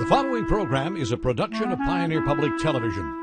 The following program is a production of Pioneer Public Television.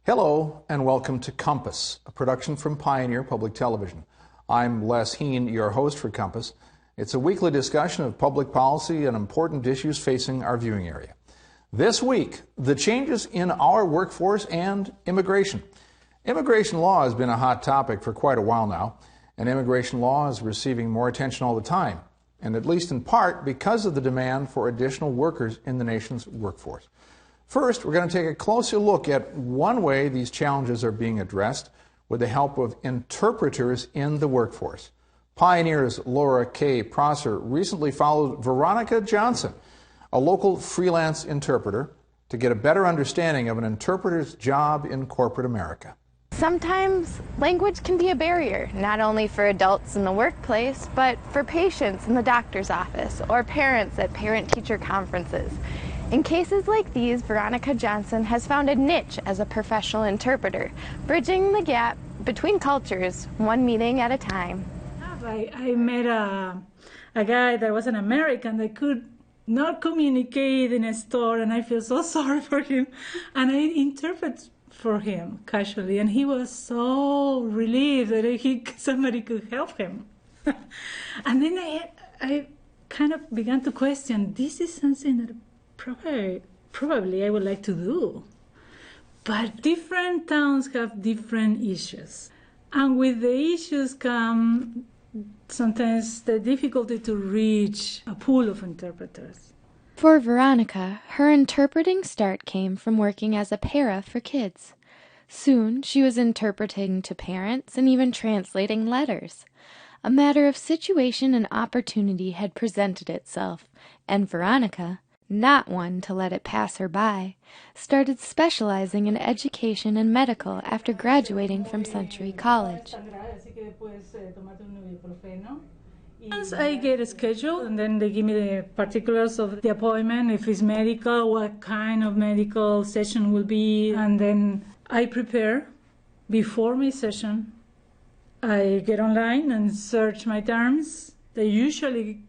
Hello and welcome to Compass, a production from Pioneer Public Television. I'm Les Heen, your host for Compass. It's a weekly discussion of public policy and important issues facing our viewing area. This week, the changes in our workforce and immigration. Immigration law has been a hot topic for quite a while now, and immigration law is receiving more attention all the time, and at least in part because of the demand for additional workers in the nation's workforce. First, we're going to take a closer look at one way these challenges are being addressed with the help of interpreters in the workforce. Pioneer's Laura K. Prosser recently followed Veronica Johnson, a local freelance interpreter, to get a better understanding of an interpreter's job in corporate America. Sometimes language can be a barrier, not only for adults in the workplace, but for patients in the doctor's office or parents at parent-teacher conferences. In cases like these, Veronica Johnson has found a niche as a professional interpreter, bridging the gap between cultures, one meeting at a time. I met a guy that was an American that could not communicate in a store, and I feel so sorry for him. And I interpret for him casually, and he was so relieved that somebody could help him. And then I kind of began to question, this is something that probably I would like to do. But different towns have different issues. And with the issues come sometimes the difficulty to reach a pool of interpreters. For Veronica, her interpreting start came from working as a para for kids. Soon, she was interpreting to parents and even translating letters. A matter of situation and opportunity had presented itself, and Veronica, not one to let it pass her by, started specializing in education and medical after graduating from Century College. Once I get a schedule, and then they give me the particulars of the appointment, if it's medical, what kind of medical session will be, and then I prepare before my session. I get online and search my terms. They usually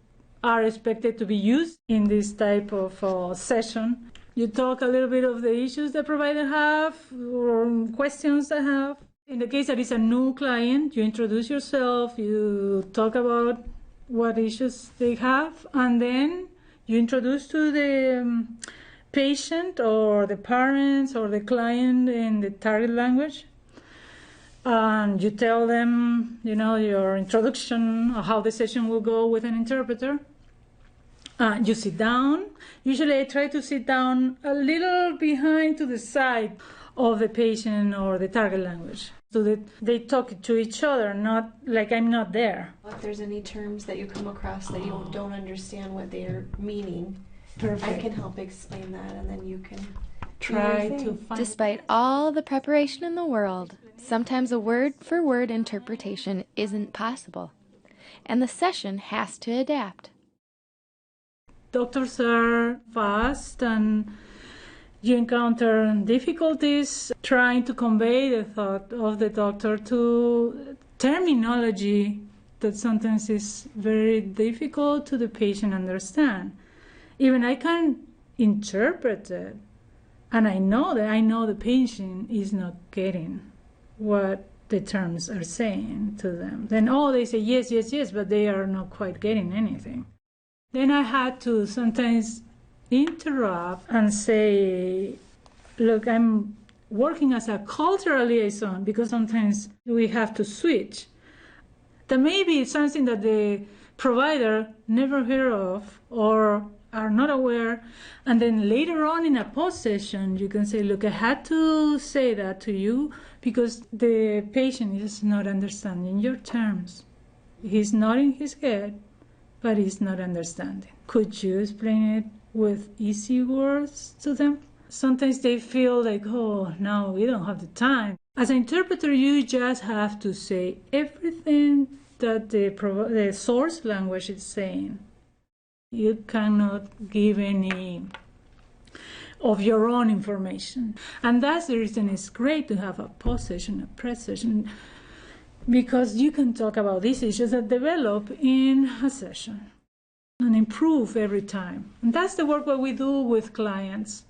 are expected to be used in this type of session. You talk a little bit of the issues the provider have or questions they have. In the case that it's a new client, you introduce yourself, you talk about what issues they have, and then you introduce to the patient or the parents or the client in the target language. And you tell them, your introduction, or how the session will go with an interpreter. You sit down. Usually I try to sit down a little behind to the side of the patient or the target language so that they talk to each other, not like I'm not there. If there's any terms that you come across that you don't understand what they're meaning, Perfect. I can help explain that, and then you can try to find... Despite all the preparation in the world, sometimes a word-for-word interpretation isn't possible, and the session has to adapt. Doctors are fast, and you encounter difficulties trying to convey the thought of the doctor to terminology that sometimes is very difficult to the patient understand. Even I can interpret it, and I know the patient is not getting what the terms are saying to them. Then they say yes, yes, yes, but they are not quite getting anything. Then I had to sometimes interrupt and say, look, I'm working as a cultural liaison, because sometimes we have to switch. That maybe it's something that the provider never heard of, or are not aware. And then later on in a post session, you can say, look, I had to say that to you because the patient is not understanding your terms. He's nodding his head, but he's not understanding. Could you explain it with easy words to them? Sometimes they feel like, oh, no, we don't have the time. As an interpreter, you just have to say everything that the source language is saying. You cannot give any of your own information. And that's the reason it's great to have a post session, a press session, because you can talk about these issues that develop in a session and improve every time. And that's the work that we do with clients.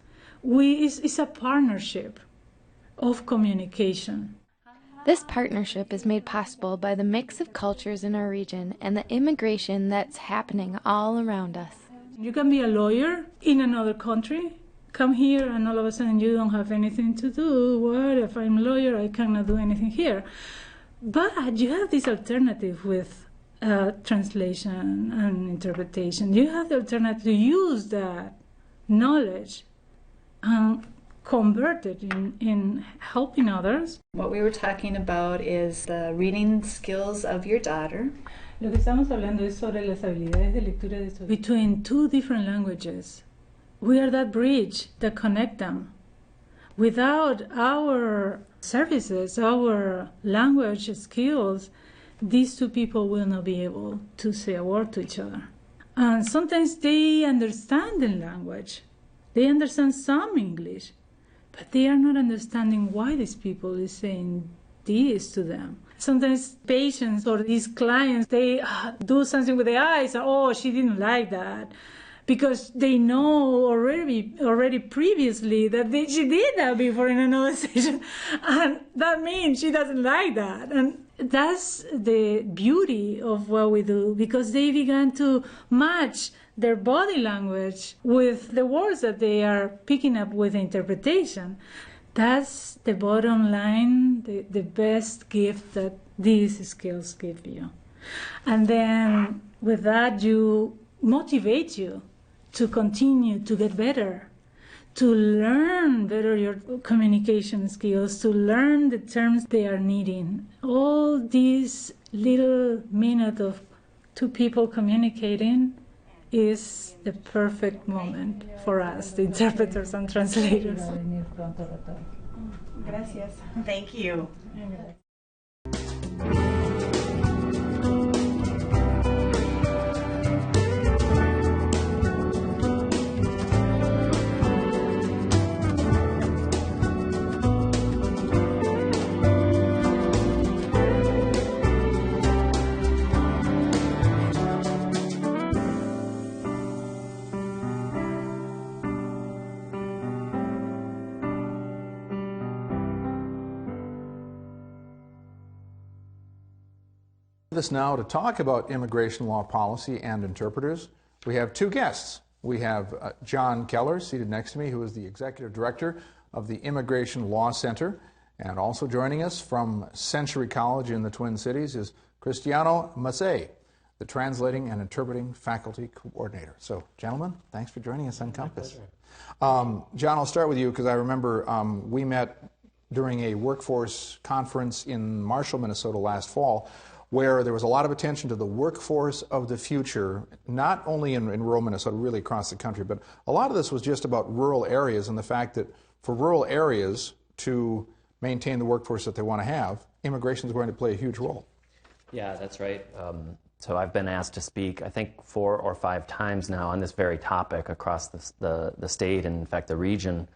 It's a partnership of communication. This partnership is made possible by the mix of cultures in our region and the immigration that's happening all around us. You can be a lawyer in another country, come here, and all of a sudden you don't have anything to do. What if I'm a lawyer? I cannot do anything here. But you have this alternative with translation and interpretation. You have the alternative to use that knowledge and convert it in helping others. What we were talking about is the reading skills of your daughter. Lo que estamos hablando es sobre las habilidades de lectura de su between two different languages. We are that bridge that connect them. Without our services, our language skills, these two people will not be able to say a word to each other. And sometimes they understand the language. They understand some English, but they are not understanding why these people is saying this to them. Sometimes patients or these clients, they do something with their eyes, and, oh, she didn't like that. Because they know already previously that she did that before in another session. And that means she doesn't like that. And that's the beauty of what we do, because they began to match their body language with the words that they are picking up with interpretation. That's the bottom line, the best gift that these skills give you. And then with that, you motivate you to continue to get better, to learn better your communication skills, to learn the terms they are needing. All these little minutes of two people communicating is the perfect moment for us, the interpreters and translators. Gracias. Thank you. With us now to talk about immigration law policy and interpreters, we have two guests. We have John Keller seated next to me, who is the Executive Director of the Immigration Law Center. And also joining us from Century College in the Twin Cities is Cristiano Massey, the Translating and Interpreting Faculty Coordinator. So, gentlemen, thanks for joining us on Compass. John, I'll start with you because I remember we met during a workforce conference in Marshall, Minnesota last fall, where there was a lot of attention to the workforce of the future, not only in rural Minnesota, really across the country, but a lot of this was just about rural areas and the fact that for rural areas to maintain the workforce that they want to have, immigration is going to play a huge role. Yeah, that's right. So I've been asked to speak, I think, 4 or 5 times now on this very topic across the state and, in fact, the region.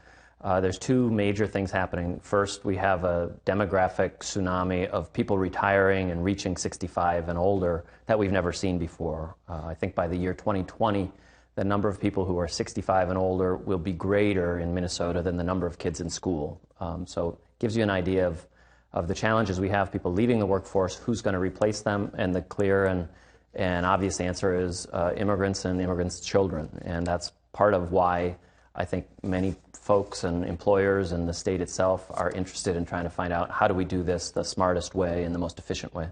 There's 2 major things happening. First, we have a demographic tsunami of people retiring and reaching 65 and older that we've never seen before. I think by the year 2020, the number of people who are 65 and older will be greater in Minnesota than the number of kids in school. So it gives you an idea of the challenges we have, people leaving the workforce, who's going to replace them, and the clear and obvious answer is immigrants and immigrants' children. And that's part of why I think many folks and employers and the state itself are interested in trying to find out how do we do this the smartest way and the most efficient way.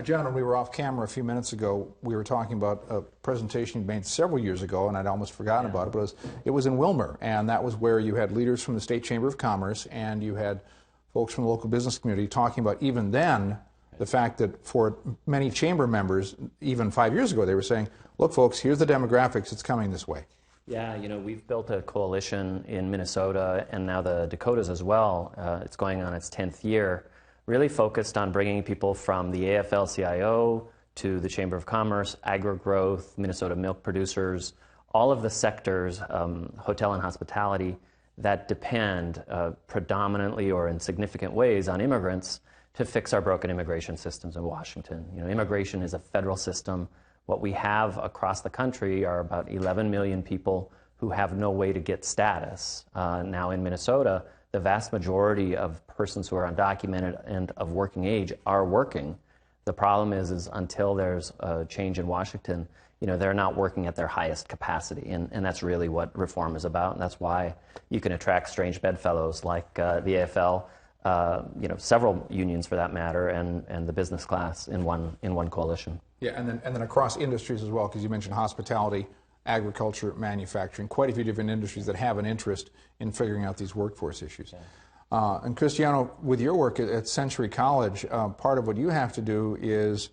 John, when we were off camera a few minutes ago, we were talking about a presentation you made several years ago, and I'd almost forgotten about it, but it was in Wilmer, and that was where you had leaders from the State Chamber of Commerce, and you had folks from the local business community talking about even then the fact that for many chamber members, even 5 years ago, they were saying, look, folks, here's the demographics, it's coming this way. Yeah, we've built a coalition in Minnesota and now the Dakotas as well. It's going on its 10th year, really focused on bringing people from the AFL-CIO to the Chamber of Commerce, agri-growth, Minnesota milk producers, all of the sectors, hotel and hospitality, that depend predominantly or in significant ways on immigrants to fix our broken immigration systems in Washington. Immigration is a federal system. What we have across the country are about 11 million people who have no way to get status. Now in Minnesota, the vast majority of persons who are undocumented and of working age are working. The problem is until there's a change in Washington, they're not working at their highest capacity, and that's really what reform is about, and that's why you can attract strange bedfellows like the AFL, several unions for that matter, and the business class in one coalition. Yeah, and then across industries as well, because you mentioned hospitality, agriculture, manufacturing, quite a few different industries that have an interest in figuring out these workforce issues. Yeah. And Cristiano, with your work at Century College, part of what you have to do is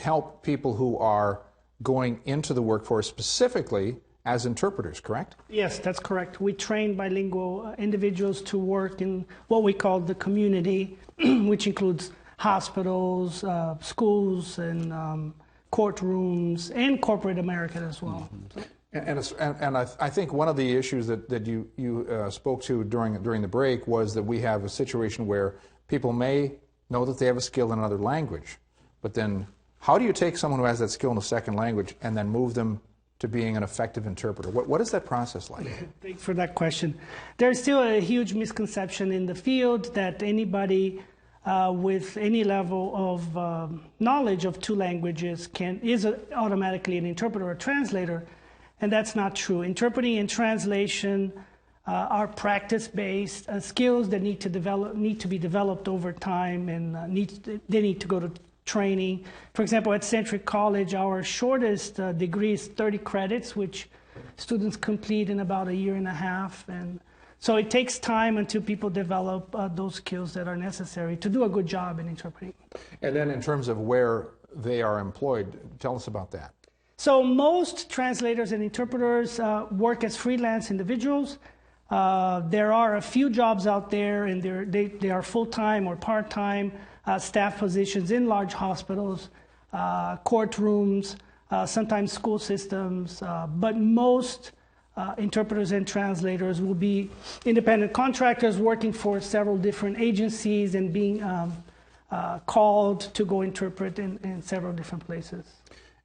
help people who are going into the workforce specifically as interpreters, correct? Yes, that's correct. We train bilingual individuals to work in what we call the community, which includes hospitals, schools, and courtrooms, and corporate America as well. Mm-hmm. And I think one of the issues that you spoke to during the break was that we have a situation where people may know that they have a skill in another language, but then how do you take someone who has that skill in a second language and then move them to being an effective interpreter? What is that process like? Thanks for that question. There's still a huge misconception in the field that anybody with any level of knowledge of two languages is automatically an interpreter or translator, and that's not true. Interpreting and translation are practice-based skills that need to be developed over time, and they need to go to training. For example, at Century College, our shortest degree is 30 credits, which students complete in about a year and a half, and so it takes time until people develop those skills that are necessary to do a good job in interpreting. And then in terms of where they are employed, tell us about that. So most translators and interpreters work as freelance individuals. There are a few jobs out there, and they are full-time or part-time staff positions in large hospitals, courtrooms, sometimes school systems, but most interpreters and translators will be independent contractors working for several different agencies and being called to go interpret in several different places.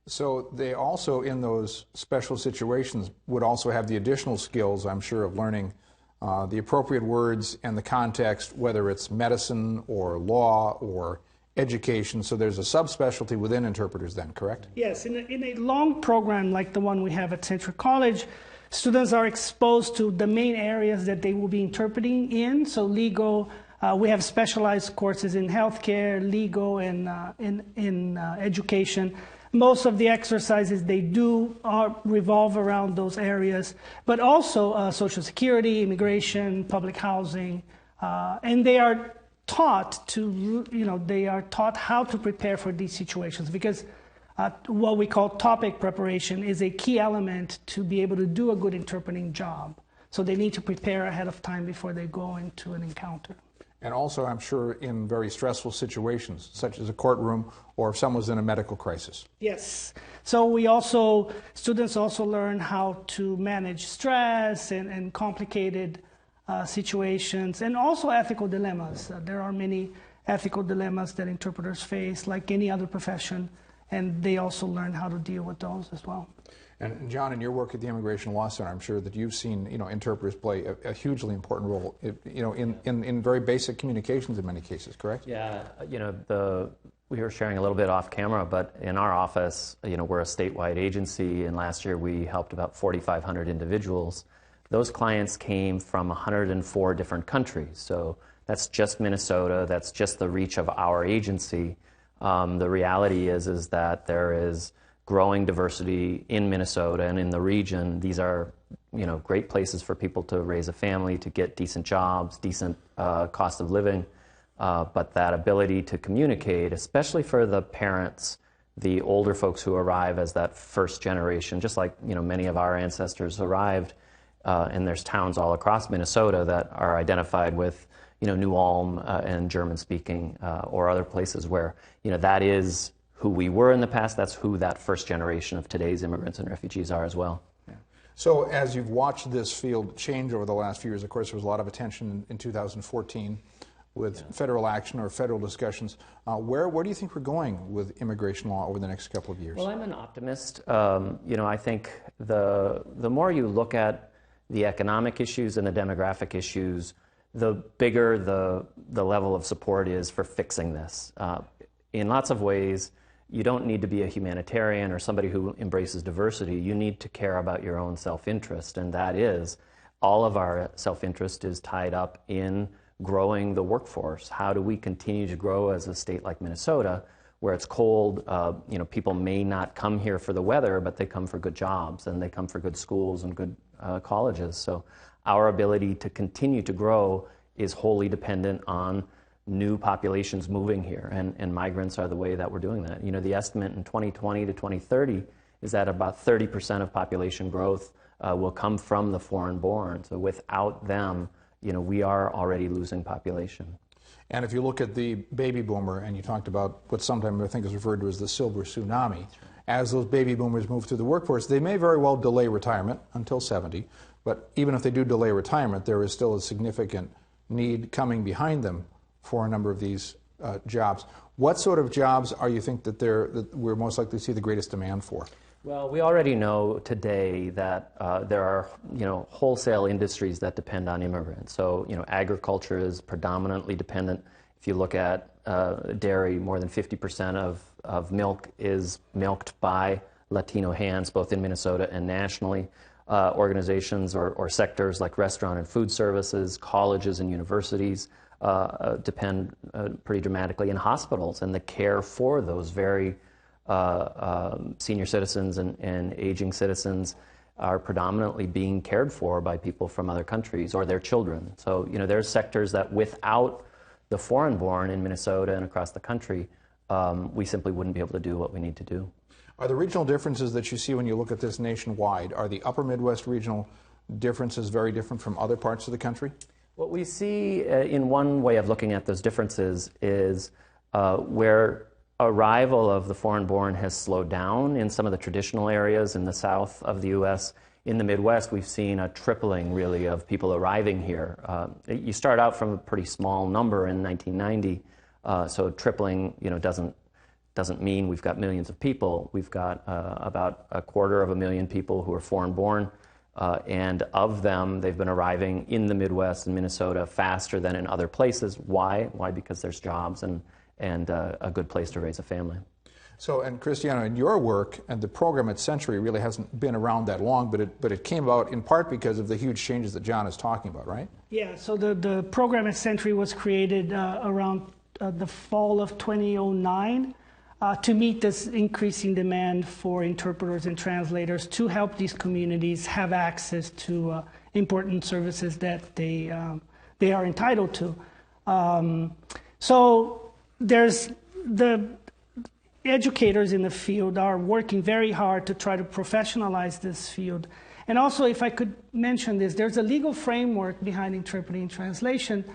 So they also, in those special situations, would also have the additional skills, I'm sure, of learning the appropriate words and the context, whether it's medicine or law or education. So there's a subspecialty within interpreters then, correct? Yes. In a long program like the one we have at Century College, students are exposed to the main areas that they will be interpreting in. So legal, we have specialized courses in healthcare, legal, and in education. Most of the exercises they do revolve around those areas, but also Social Security, immigration, public housing, and they are taught how to prepare for these situations, because what we call topic preparation is a key element to be able to do a good interpreting job. So they need to prepare ahead of time before they go into an encounter. And also, I'm sure, in very stressful situations, such as a courtroom or if someone's in a medical crisis. Yes. So students also learn how to manage stress and complicated situations, and also ethical dilemmas. There are many ethical dilemmas that interpreters face, like any other profession, and they also learn how to deal with those as well. And John, in your work at the Immigration Law Center, I'm sure that you've seen, interpreters play a hugely important role, in very basic communications in many cases, correct? Yeah, we were sharing a little bit off camera, but in our office, we're a statewide agency, and last year we helped about 4,500 individuals. Those clients came from 104 different countries, so that's just Minnesota, that's just the reach of our agency. The reality is that there is growing diversity in Minnesota and in the region. These are, great places for people to raise a family, to get decent jobs, decent cost of living. But that ability to communicate, especially for the parents, the older folks who arrive as that first generation, just like many of our ancestors arrived, and there's towns all across Minnesota that are identified with New Ulm and German-speaking, or other places where that is who we were in the past. That's who that first generation of today's immigrants and refugees are as well. Yeah. So as you've watched this field change over the last few years, of course, there was a lot of attention in 2014 with federal action or federal discussions. Where do you think we're going with immigration law over the next couple of years? Well, I'm an optimist. I think the more you look at the economic issues and the demographic issues, the bigger the level of support is for fixing this. In lots of ways, you don't need to be a humanitarian or somebody who embraces diversity. You need to care about your own self-interest, and that is, all of our self-interest is tied up in growing the workforce. How do we continue to grow as a state like Minnesota, where it's cold? People may not come here for the weather, but they come for good jobs, and they come for good schools and good colleges. So our ability to continue to grow is wholly dependent on new populations moving here, and migrants are the way that we're doing that. The estimate in 2020 to 2030 is that about 30% of population growth will come from the foreign-born. So without them, we are already losing population. And if you look at the baby boomer, and you talked about what sometimes I think is referred to as the silver tsunami, as those baby boomers move through the workforce, they may very well delay retirement until 70, but even if they do delay retirement, there is still a significant need coming behind them for a number of these jobs. What sort of jobs are you think that we're most likely to see the greatest demand for? Well, we already know today that there are wholesale industries that depend on immigrants. So agriculture is predominantly dependent. If you look at dairy, more than 50% of milk is milked by Latino hands, both in Minnesota and nationally. Organizations or sectors like restaurant and food services, colleges and universities depend pretty dramatically, in hospitals, and the care for those very senior citizens and aging citizens are predominantly being cared for by people from other countries or their children. So, there's sectors that without the foreign-born in Minnesota and across the country, we simply wouldn't be able to do what we need to do. Are the regional differences that you see when you look at this nationwide, are the upper Midwest regional differences very different from other parts of the country? What we see in one way of looking at those differences is where arrival of the foreign-born has slowed down in some of the traditional areas in the south of the U.S. In the Midwest, we've seen a tripling, really, of people arriving here. You start out from a pretty small number in 1990, so tripling, doesn't mean we've got millions of people. We've got about 250,000 people who are foreign-born, and of them, they've been arriving in the Midwest and Minnesota faster than in other places. Why? Why? Because there's jobs and a good place to raise a family. So, and Cristiano, in your work, and the program at Century really hasn't been around that long, but it came about in part because of the huge changes that John is talking about, right? Yeah, so the program at Century was created around the fall of 2009 to meet this increasing demand for interpreters and translators to help these communities have access to important services that they are entitled to. So there's the educators in the field are working very hard to try to professionalize this field. And also, if I could mention this, there's a legal framework behind interpreting and translation.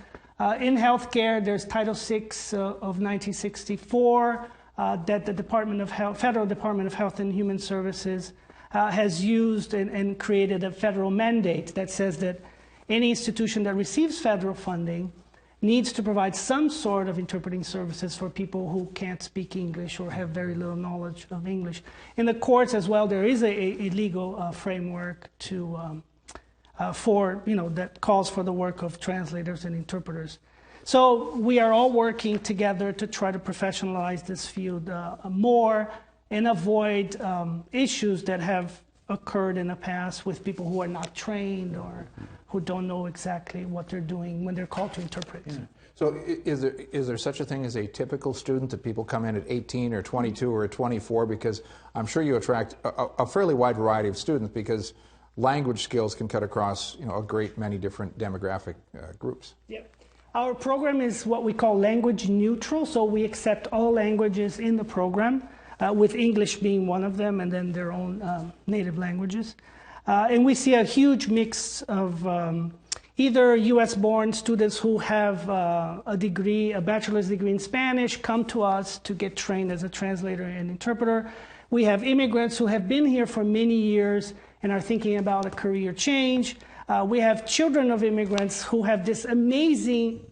In healthcare, there's Title VI of 1964 that the Federal Department of Health and Human Services has used and created a federal mandate that says that any institution that receives federal funding needs to provide some sort of interpreting services for people who can't speak English or have very little knowledge of English. In the courts as well, there is a legal framework that calls for the work of translators and interpreters. So we are all working together to try to professionalize this field more and avoid issues that have occurred in the past with people who are not trained or who don't know exactly what they're doing when they're called to interpret. Yeah. So is there such a thing as a typical student, that people come in at 18 or 22 or 24? Because I'm sure you attract a fairly wide variety of students, because language skills can cut across a great many different demographic groups. Yep. Our program is what we call language neutral, so we accept all languages in the program, with English being one of them, and then their own native languages. And we see a huge mix of either U.S.-born students who have a degree, a bachelor's degree in Spanish, come to us to get trained as a translator and interpreter. We have immigrants who have been here for many years and are thinking about a career change. We have children of immigrants who have this amazing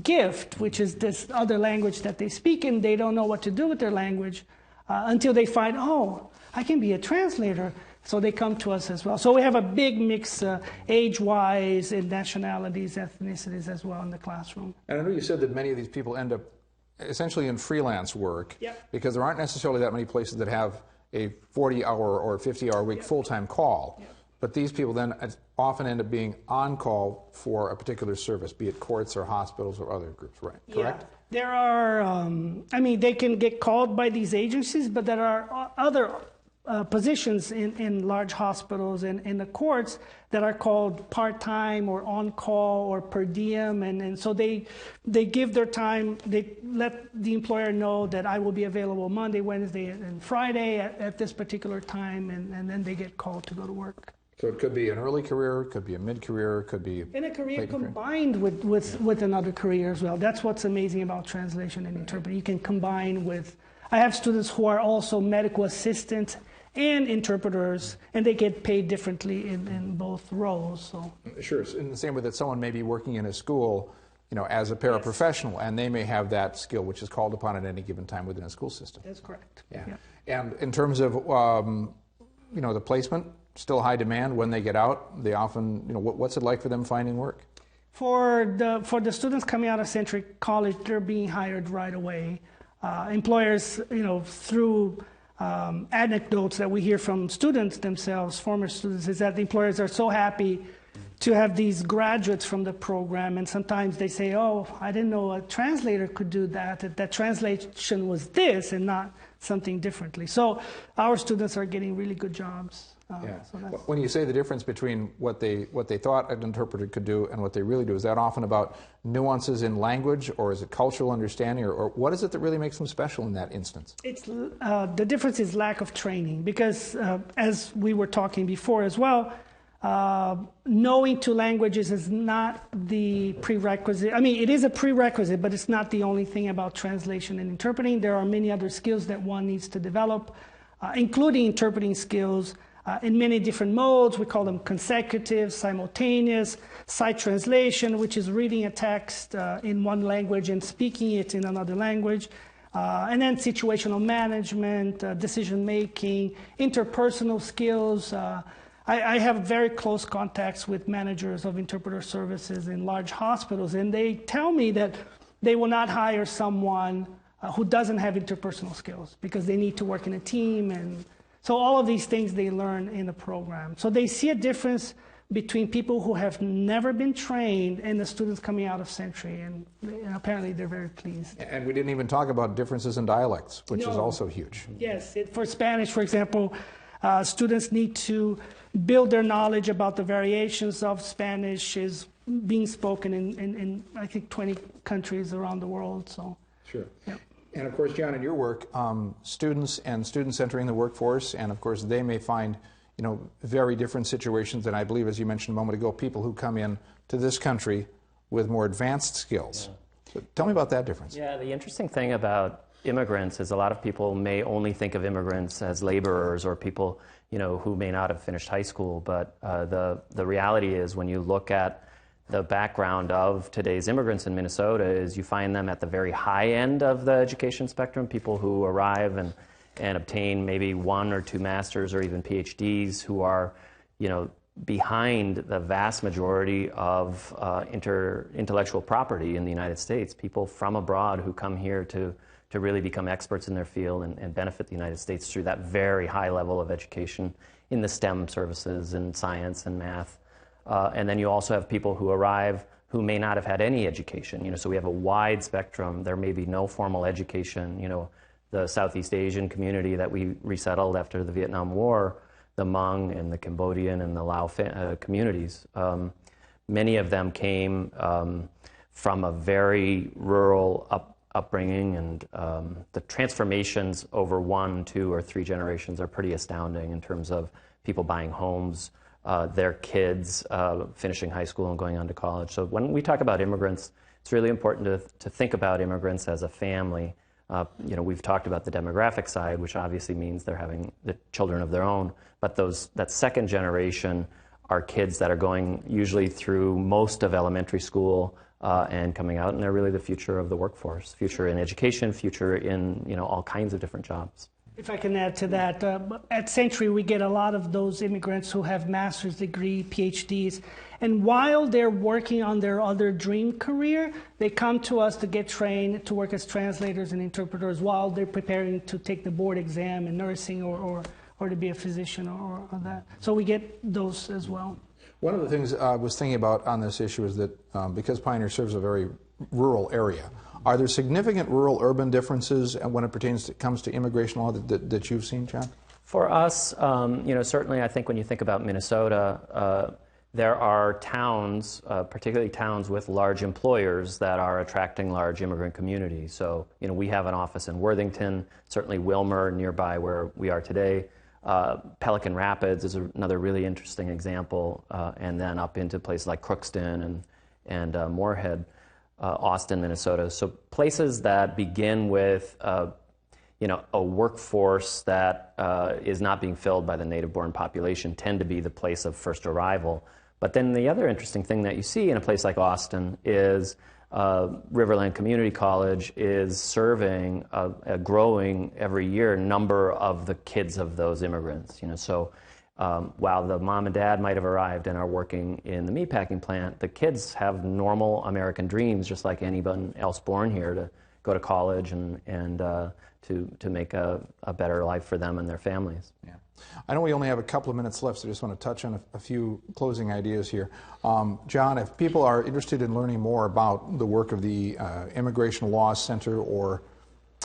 gift, which is this other language that they speak, and they don't know what to do with their language until they find, oh, I can be a translator. So they come to us as well. So we have a big mix age-wise and nationalities, ethnicities as well in the classroom. And I know you said that many of these people end up essentially in freelance work, yep, because there aren't necessarily that many places that have a 40-hour or 50-hour week, yep, full-time call. Yep. But these people then often end up being on call for a particular service, be it courts or hospitals or other groups, right? Correct? Yeah. There are, they can get called by these agencies, but there are other positions in large hospitals and in the courts that are called part-time or on-call or per diem, and so they give their time, they let the employer know that I will be available Monday, Wednesday, and Friday at this particular time, and then they get called to go to work. So it could be an early career, it could be a mid-career, it could be in a career combined with another career as well. That's what's amazing about translation and interpreting. You can combine with, I have students who are also medical assistants and interpreters, and they get paid differently in both roles. So sure, in the same way that someone may be working in a school, as a paraprofessional, yes, and they may have that skill which is called upon at any given time within a school system. That's correct. Yeah. And in terms of the placement, still high demand when they get out. They often, what's it like for them finding work? For the students coming out of Century College, they're being hired right away. Employers, through anecdotes that we hear from students themselves, former students, is that the employers are so happy to have these graduates from the program, and sometimes they say, oh, I didn't know a translator could do that translation was this and not something differently. So our students are getting really good jobs. So when you say the difference between what they thought an interpreter could do and what they really do, is that often about nuances in language, or is it cultural understanding, or what is it that really makes them special in that instance? It's the difference is lack of training, because as we were talking before as well, knowing two languages is not the prerequisite. I mean, it is a prerequisite, but it's not the only thing about translation and interpreting. There are many other skills that one needs to develop, including interpreting skills in many different modes. We call them consecutive, simultaneous, sight translation, which is reading a text in one language and speaking it in another language. And then situational management, decision-making, interpersonal skills. I have very close contacts with managers of interpreter services in large hospitals, and they tell me that they will not hire someone who doesn't have interpersonal skills, because they need to work in a team. And so all of these things they learn in the program. So they see a difference between people who have never been trained and the students coming out of Century, and apparently they're very pleased. And we didn't even talk about differences in dialects, which is also huge. Yes, for Spanish, for example, students need to build their knowledge about the variations of Spanish is being spoken in I think 20 countries around the world. So sure. Yep. And of course, John, in your work, students entering the workforce, and of course they may find very different situations than, I believe, as you mentioned a moment ago, people who come in to this country with more advanced skills. Yeah. So tell me about that difference. Yeah, the interesting thing about immigrants is a lot of people may only think of immigrants as laborers or people who may not have finished high school, but the reality is, when you look at the background of today's immigrants in Minnesota, is you find them at the very high end of the education spectrum, people who arrive and obtain maybe 1 or 2 masters or even PhDs, who are behind the vast majority of intellectual property in the United States, people from abroad who come here to really become experts in their field and benefit the United States through that very high level of education in the STEM services in science and math. And then you also have people who arrive who may not have had any education. So we have a wide spectrum. There may be no formal education. The Southeast Asian community that we resettled after the Vietnam War, the Hmong and the Cambodian and the Lao communities, many of them came from a very rural upbringing, and the transformations over 1, 2, or 3 generations are pretty astounding in terms of people buying homes, their kids finishing high school and going on to college. So when we talk about immigrants, it's really important to think about immigrants as a family. We've talked about the demographic side, which obviously means they're having the children of their own, but that second generation are kids that are going usually through most of elementary school and coming out, and they're really the future of the workforce, future in education, future in all kinds of different jobs. If I can add to that, at Century we get a lot of those immigrants who have master's degree, PhDs, and while they're working on their other dream career, they come to us to get trained to work as translators and interpreters while they're preparing to take the board exam in nursing or to be a physician or that. So we get those as well. One of the things I was thinking about on this issue is that because Pioneer serves a very rural area, are there significant rural-urban differences when it comes to immigration law that you've seen, John? For us, certainly I think when you think about Minnesota, there are towns, particularly towns with large employers that are attracting large immigrant communities. So, we have an office in Worthington, certainly Wilmer, nearby where we are today. Pelican Rapids is another really interesting example, and then up into places like Crookston and Moorhead. Austin, Minnesota. So places that begin with, a workforce that is not being filled by the native-born population tend to be the place of first arrival. But then the other interesting thing that you see in a place like Austin is Riverland Community College is serving a growing every year number of the kids of those immigrants. So while the mom and dad might have arrived and are working in the meatpacking plant, the kids have normal American dreams, just like anyone else born here, to go to college and to make a better life for them and their families. Yeah. I know we only have a couple of minutes left, so I just want to touch on a few closing ideas here. John, if people are interested in learning more about the work of the Immigration Law Center or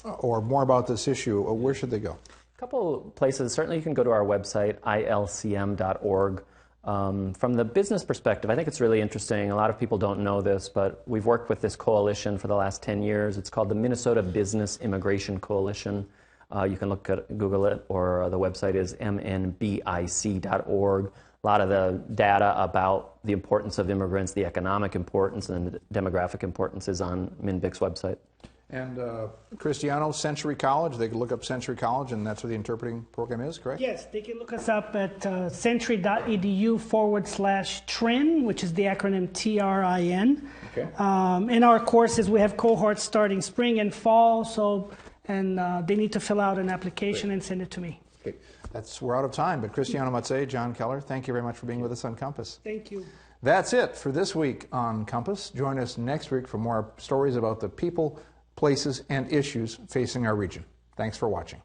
more about this issue, where should they go? A couple places. Certainly you can go to our website, ilcm.org. From the business perspective, I think it's really interesting. A lot of people don't know this, but we've worked with this coalition for the last 10 years. It's called the Minnesota Business Immigration Coalition. You can Google it, or the website is mnbic.org. A lot of the data about the importance of immigrants, the economic importance, and the demographic importance is on MnBIC's website. And Cristiano, Century College, they can look up Century College, and that's where the interpreting program is, correct? Yes, they can look us up at century.edu/TRIN, which is the acronym TRIN. Okay. In our courses, we have cohorts starting spring and fall, and they need to fill out an application and send it to me. Okay. We're out of time, but Cristiano Matze, John Keller, thank you very much for being with us on Compass. Thank you. That's it for this week on Compass. Join us next week for more stories about the people, places, and issues facing our region. Thanks for watching.